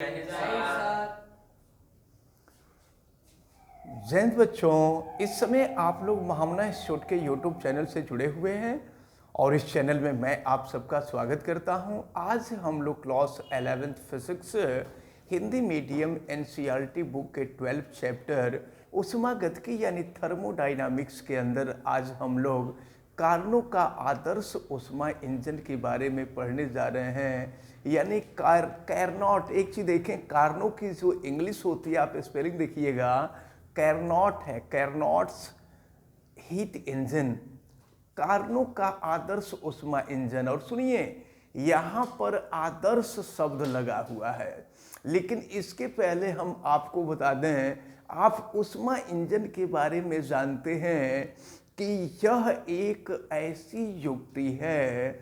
जैन बच्चों, इस समय आप लोग महामना इंस्टीट्यूट के यूट्यूब चैनल से जुड़े हुए हैं और इस चैनल में मैं आप सबका स्वागत करता हूं। आज हम लोग class 11th physics Hindi medium NCERT book के 12th चैप्टर ऊष्मागतिकी यानी थर्मोडायनामिक्स के अंदर आज हम लोग कार्नो का आदर्श ऊष्मा इंजन के बारे में पढ़ने जा रहे हैं। यानी कैरनॉट, एक चीज़ देखें, कार्नो की जो इंग्लिश होती है, आप स्पेलिंग देखिएगा, कैरनॉट है, कैरनॉट्स हीट इंजन, कार्नो का आदर्श ऊष्मा इंजन। और सुनिए, यहाँ पर आदर्श शब्द लगा हुआ है, लेकिन इसके पहले हम आपको बता दें, आप ऊष्मा इंजन के बारे में जानते हैं कि यह एक ऐसी युक्ति है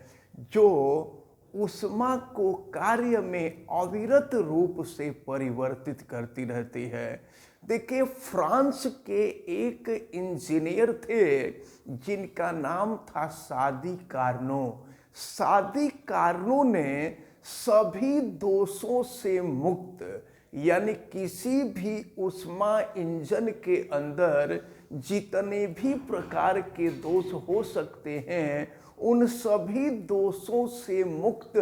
जो ऊष्मा को कार्य में अविरत रूप से परिवर्तित करती रहती है। देखिए, फ्रांस के एक इंजीनियर थे जिनका नाम था सादी कार्नो। सादी कार्नो ने सभी दोषों से मुक्त, यानी किसी भी ऊष्मा इंजन के अंदर जितने भी प्रकार के दोष हो सकते हैं, उन सभी दोषों से मुक्त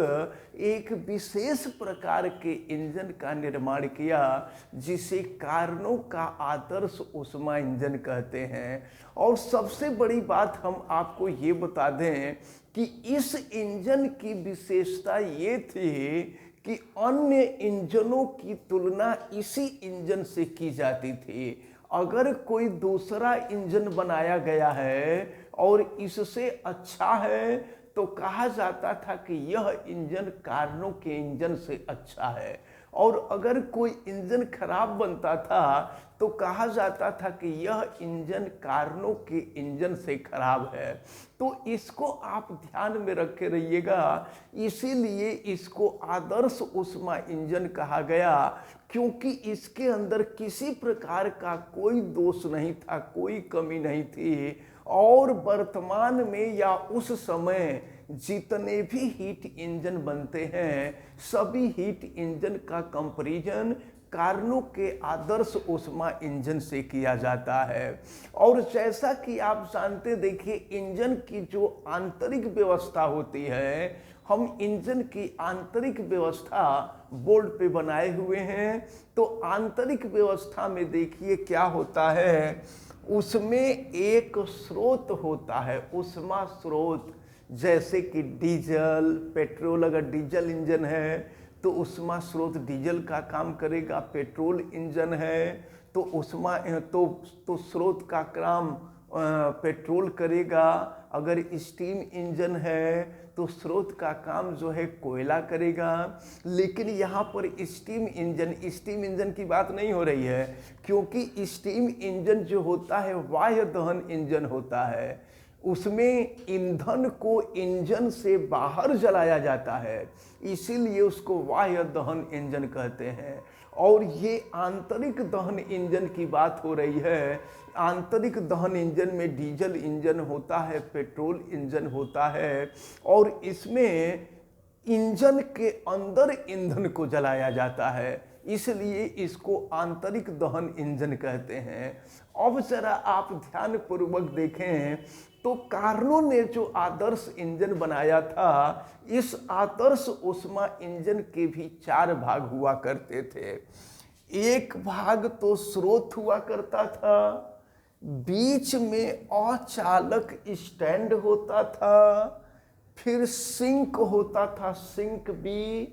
एक विशेष प्रकार के इंजन का निर्माण किया, जिसे कार्नो का आदर्श ऊष्मा इंजन कहते हैं। और सबसे बड़ी बात हम आपको ये बता दें कि इस इंजन की विशेषता ये थी कि अन्य इंजनों की तुलना इसी इंजन से की जाती थी। अगर कोई दूसरा इंजन बनाया गया है और इससे अच्छा है तो कहा जाता था कि यह इंजन कार्नो के इंजन से अच्छा है, और अगर कोई इंजन खराब बनता था तो कहा जाता था कि यह इंजन कार्नो के इंजन से खराब है। तो इसको आप ध्यान में रखे रहिएगा, इसीलिए इसको आदर्श ऊष्मा इंजन कहा गया, क्योंकि इसके अंदर किसी प्रकार का कोई दोष नहीं था, कोई कमी नहीं थी। और वर्तमान में या उस समय जितने भी हीट इंजन बनते हैं, सभी हीट इंजन का कंपैरिजन कार्नो के आदर्श ऊष्मा इंजन से किया जाता है। और जैसा कि आप जानते, देखिए, इंजन की जो आंतरिक व्यवस्था होती है, हम इंजन की आंतरिक व्यवस्था बोर्ड पे बनाए हुए हैं। तो आंतरिक व्यवस्था में देखिए क्या होता है, उसमें एक स्रोत होता है, ऊष्मा स्रोत, जैसे कि डीजल, पेट्रोल। अगर डीजल इंजन है तो ऊष्मा स्रोत डीजल का काम करेगा, पेट्रोल इंजन है तो ऊष्मा तो स्रोत का काम पेट्रोल करेगा। अगर स्टीम इंजन है तो स्रोत का काम जो है कोयला करेगा। लेकिन यहाँ पर स्टीम इंजन की बात नहीं हो रही है, क्योंकि स्टीम इंजन जो होता है बाह्य दहन इंजन होता है, उसमें ईंधन को इंजन से बाहर जलाया जाता है, इसीलिए उसको बाह्य दहन इंजन कहते हैं। और ये आंतरिक दहन इंजन की बात हो रही है। आंतरिक दहन इंजन में डीजल इंजन होता है, पेट्रोल इंजन होता है, और इसमें इंजन के अंदर ईंधन को जलाया जाता है, इसलिए इसको आंतरिक दहन इंजन कहते हैं। अब जरा आप ध्यान पूर्वक देखें तो कार्नो ने जो आदर्श इंजन बनाया था, इस आदर्श ऊष्मा इंजन के भी 4 भाग हुआ करते थे। एक भाग तो स्रोत हुआ करता था, बीच में अचालक स्टैंड होता था, फिर सिंक होता था, सिंक भी,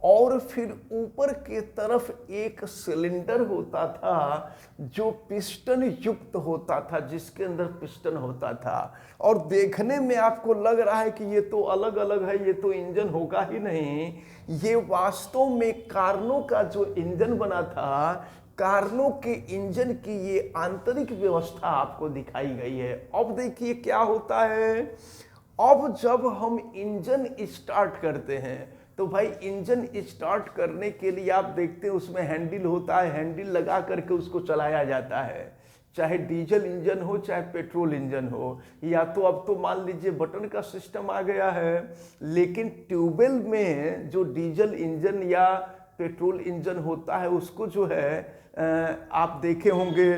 और फिर ऊपर के तरफ एक सिलेंडर होता था जो पिस्टन युक्त होता था, जिसके अंदर पिस्टन होता था। और देखने में आपको लग रहा है कि ये तो अलग अलग है, ये तो इंजन होगा ही नहीं। ये वास्तव में कार्नो का जो इंजन बना था, कार्नो के इंजन की ये आंतरिक व्यवस्था आपको दिखाई गई है। अब देखिए क्या होता है, अब जब हम इंजन स्टार्ट करते हैं तो भाई इंजन स्टार्ट करने के लिए आप देखते हैं उसमें हैंडल होता है, हैंडल लगा करके उसको चलाया जाता है। चाहे डीजल इंजन हो चाहे पेट्रोल इंजन हो, या तो अब तो मान लीजिए बटन का सिस्टम आ गया है, लेकिन ट्यूबवेल में जो डीजल इंजन या पेट्रोल इंजन होता है उसको जो है आप देखे होंगे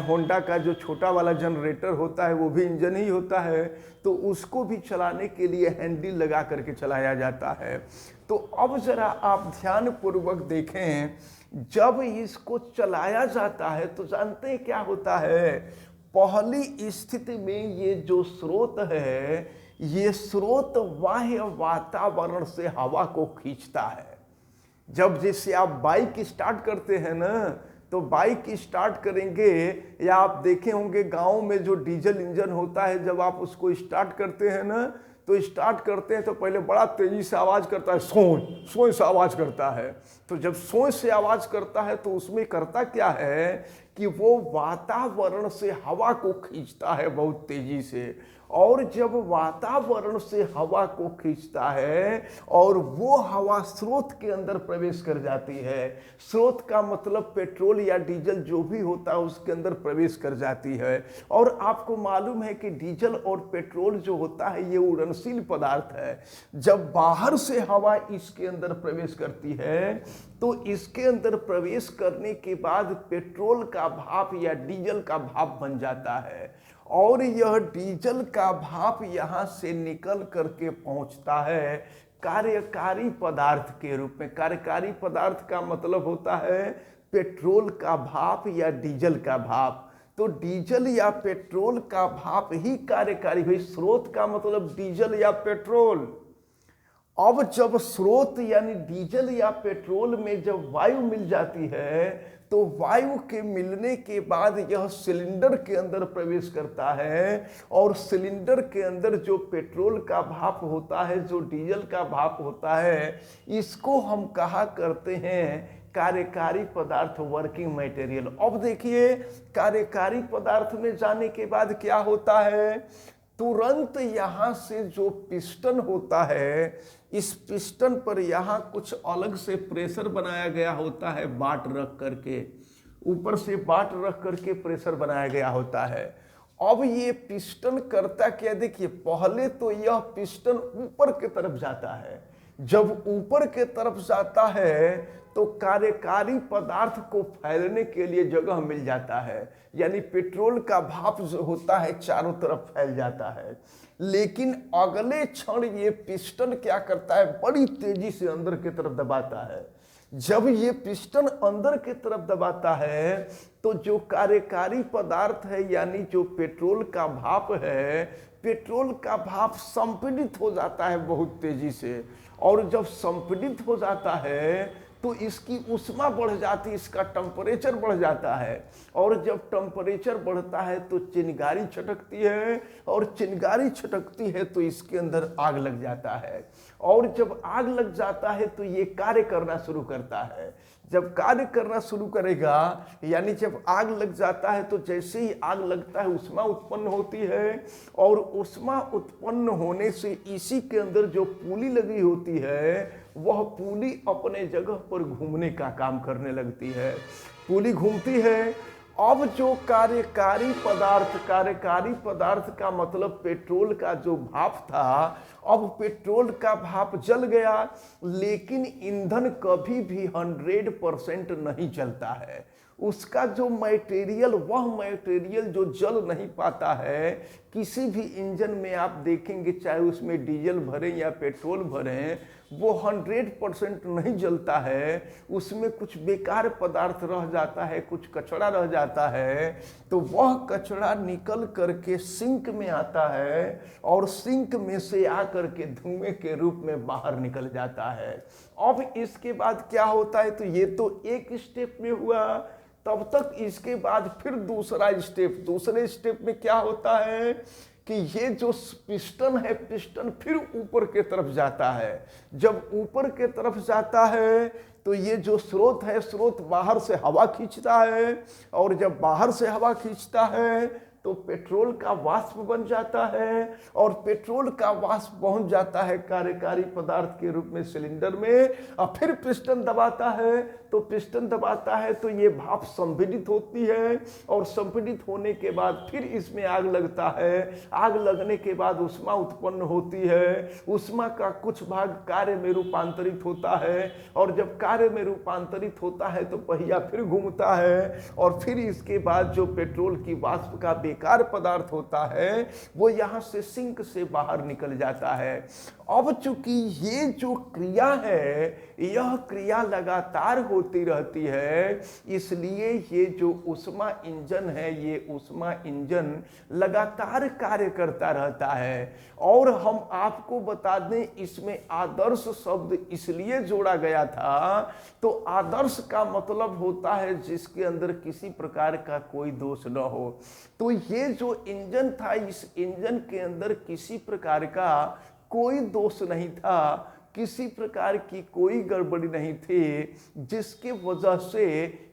होंडा का जो छोटा वाला जनरेटर होता है वो भी इंजन ही होता है, तो उसको भी चलाने के लिए हैंडल लगा करके चलाया जाता है। तो अब ज़रा आप ध्यानपूर्वक देखें, जब इसको चलाया जाता है तो जानते हैं क्या होता है। पहली स्थिति में ये जो स्रोत है, ये स्रोत बाह्य वातावरण से हवा को खींचता है। जब जैसे आप बाइक स्टार्ट करते हैं ना, तो बाइक स्टार्ट करेंगे या आप देखे होंगे गांव में जो डीजल इंजन होता है, जब आप उसको स्टार्ट करते हैं ना, तो स्टार्ट करते हैं तो पहले बड़ा तेजी से आवाज़ करता है, सोई सोई से आवाज़ करता है। तो जब सोई से आवाज़ करता है तो उसमें करता क्या है कि वो वातावरण से हवा को खींचता है बहुत तेजी से, और जब वातावरण से हवा को खींचता है और वो हवा स्रोत के अंदर प्रवेश कर जाती है, स्रोत का मतलब पेट्रोल या डीजल जो भी होता है उसके अंदर प्रवेश कर जाती है। और आपको मालूम है कि डीजल और पेट्रोल जो होता है ये उड़नशील पदार्थ है। जब बाहर से हवा इसके अंदर प्रवेश करती है तो इसके अंदर प्रवेश करने के बाद पेट्रोल का भाप या डीजल का भाप बन जाता है, और यह डीजल का भाप यहाँ से निकल करके पहुँचता है कार्यकारी पदार्थ के रूप में। कार्यकारी पदार्थ का मतलब होता है पेट्रोल का भाप या डीजल का भाप। तो डीजल या पेट्रोल का भाप ही कार्यकारी, भाई स्रोत का मतलब डीजल या पेट्रोल। अब जब स्रोत यानी डीजल या पेट्रोल में जब वायु मिल जाती है तो वायु के मिलने के बाद यह सिलेंडर के अंदर प्रवेश करता है, और सिलेंडर के अंदर जो पेट्रोल का भाप होता है, जो डीजल का भाप होता है, इसको हम कहा करते हैं कार्यकारी पदार्थ, वर्किंग मटेरियल। अब देखिए कार्यकारी पदार्थ में जाने के बाद क्या होता है, तुरंत यहाँ से जो पिस्टन होता है, इस पिस्टन पर यहाँ कुछ अलग से प्रेशर बनाया गया होता है, बाट रख करके, ऊपर से बाट रख करके प्रेशर बनाया गया होता है। अब ये पिस्टन करता क्या, देखिए पहले तो यह पिस्टन ऊपर की तरफ जाता है। जब ऊपर के तरफ जाता है तो कार्यकारी पदार्थ को फैलने के लिए जगह मिल जाता है, यानी पेट्रोल का भाप जो होता है चारों तरफ फैल जाता है। लेकिन अगले क्षण ये पिस्टन क्या करता है, बड़ी तेजी से अंदर की तरफ दबाता है। जब ये पिस्टन अंदर की तरफ दबाता है तो जो कार्यकारी पदार्थ है यानी जो पेट्रोल का भाप है, पेट्रोल का भाप संपीड़ित हो जाता है बहुत तेजी से, और जब संपीड़ित हो जाता है तो इसकी ऊष्मा बढ़ जाती है, इसका टेम्परेचर बढ़ जाता है, और जब टेम्परेचर बढ़ता है तो चिंगारी छटकती है, और चिंगारी छटकती है तो इसके अंदर आग लग जाता है, और जब आग लग जाता है तो ये कार्य करना शुरू करता है। जब कार्य करना शुरू करेगा यानी जब आग लग जाता है तो जैसे ही आग लगता है ऊष्मा उत्पन्न होती है, और ऊष्मा उत्पन्न होने से इसी के अंदर जो पूली लगी होती है वह पूली अपने जगह पर घूमने का काम करने लगती है। पूली घूमती है। अब जो कार्यकारी पदार्थ का मतलब पेट्रोल का जो भाप था, अब पेट्रोल का भाप जल गया, लेकिन ईंधन कभी भी 100% नहीं जलता है। उसका जो मटेरियल, वह मटेरियल जो जल नहीं पाता है। किसी भी इंजन में आप देखेंगे, चाहे उसमें डीजल भरें या पेट्रोल भरें, वो 100% नहीं जलता है। उसमें कुछ बेकार पदार्थ रह जाता है, कुछ कचरा रह जाता है, तो वह कचरा निकल करके सिंक में आता है, और सिंक में से आकर के धुएं के रूप में बाहर निकल जाता है। अब इसके बाद क्या होता है, तो ये तो एक स्टेप में हुआ। तब तक इसके बाद फिर दूसरे स्टेप में क्या होता है कि ये जो पिस्टन है, पिस्टन फिर ऊपर के तरफ जाता है। जब ऊपर के तरफ जाता है तो ये जो स्रोत है, स्रोत बाहर से हवा खींचता है, और जब बाहर से हवा खींचता है तो पेट्रोल का वाष्प बन जाता है, और पेट्रोल का वाष्प पहुंच जाता है कार्यकारी पदार्थ के रूप में सिलेंडर में, और फिर पिस्टन दबाता है तो पिस्टन दबाता है तो ये भाप संपीड़ित होती है और संपीड़ित होने के बाद फिर इसमें आग लगता है। आग लगने के बाद ऊष्मा उत्पन्न होती है। ऊष्मा का कुछ भाग कार्य में रूपांतरित होता है और जब कार्य में रूपांतरित होता है तो पहिया फिर घूमता है और फिर इसके बाद जो पेट्रोल की वाष्प का बेकार पदार्थ होता है वो यहाँ से सिंक से बाहर निकल जाता है। अब चूंकि ये जो क्रिया है यह क्रिया लगातार होती रहती है, इसलिए ये जो ऊष्मा इंजन है ये ऊष्मा इंजन लगातार कार्य करता रहता है। और हम आपको बता दें इसमें आदर्श शब्द इसलिए जोड़ा गया था, तो आदर्श का मतलब होता है जिसके अंदर किसी प्रकार का कोई दोष न हो। तो ये जो इंजन था इस इंजन के अंदर किसी प्रकार का कोई दोष नहीं था, किसी प्रकार की कोई गड़बड़ी नहीं थी, जिसके वजह से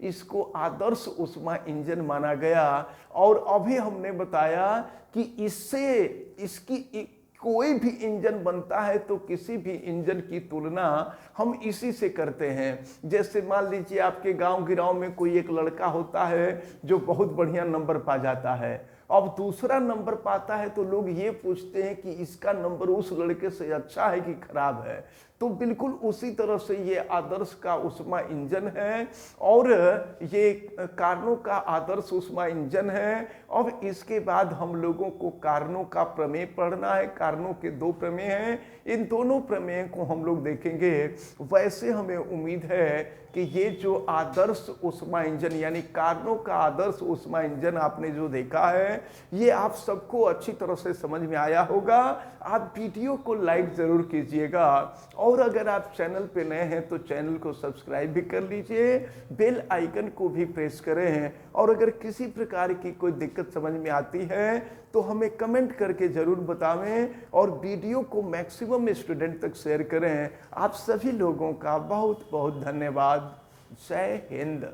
इसको आदर्श ऊष्मा इंजन माना गया। और अभी हमने बताया कि इससे इसकी कोई भी इंजन बनता है तो किसी भी इंजन की तुलना हम इसी से करते हैं। जैसे मान लीजिए आपके गांव गिराव में कोई एक लड़का होता है जो बहुत बढ़िया नंबर पा जाता है, अब दूसरा नंबर पाता है तो लोग ये पूछते हैं कि इसका नंबर उस लड़के से अच्छा है कि खराब है। तो बिल्कुल उसी तरह से ये आदर्श का ऊष्मा इंजन है और ये कारणों का आदर्श ऊष्मा इंजन है। अब इसके बाद हम लोगों को कारणों का प्रमेय पढ़ना है। कारणों के दो प्रमेय हैं, इन दोनों प्रमेय को हम लोग देखेंगे। वैसे हमें उम्मीद है कि ये जो आदर्श ऊष्मा इंजन यानी कारणों का आदर्श ऊष्मा इंजन आपने जो देखा है ये आप सबको अच्छी तरह से समझ में आया होगा। आप वीडियो को लाइक जरूर कीजिएगा और अगर आप चैनल पे नए हैं तो चैनल को सब्सक्राइब भी कर लीजिए, बेल आइकन को भी प्रेस करें। और अगर किसी प्रकार की कोई दिक्कत समझ में आती है तो हमें कमेंट करके जरूर बतावें और वीडियो को मैक्सिमम स्टूडेंट तक शेयर करें। आप सभी लोगों का बहुत बहुत धन्यवाद। जय हिंद।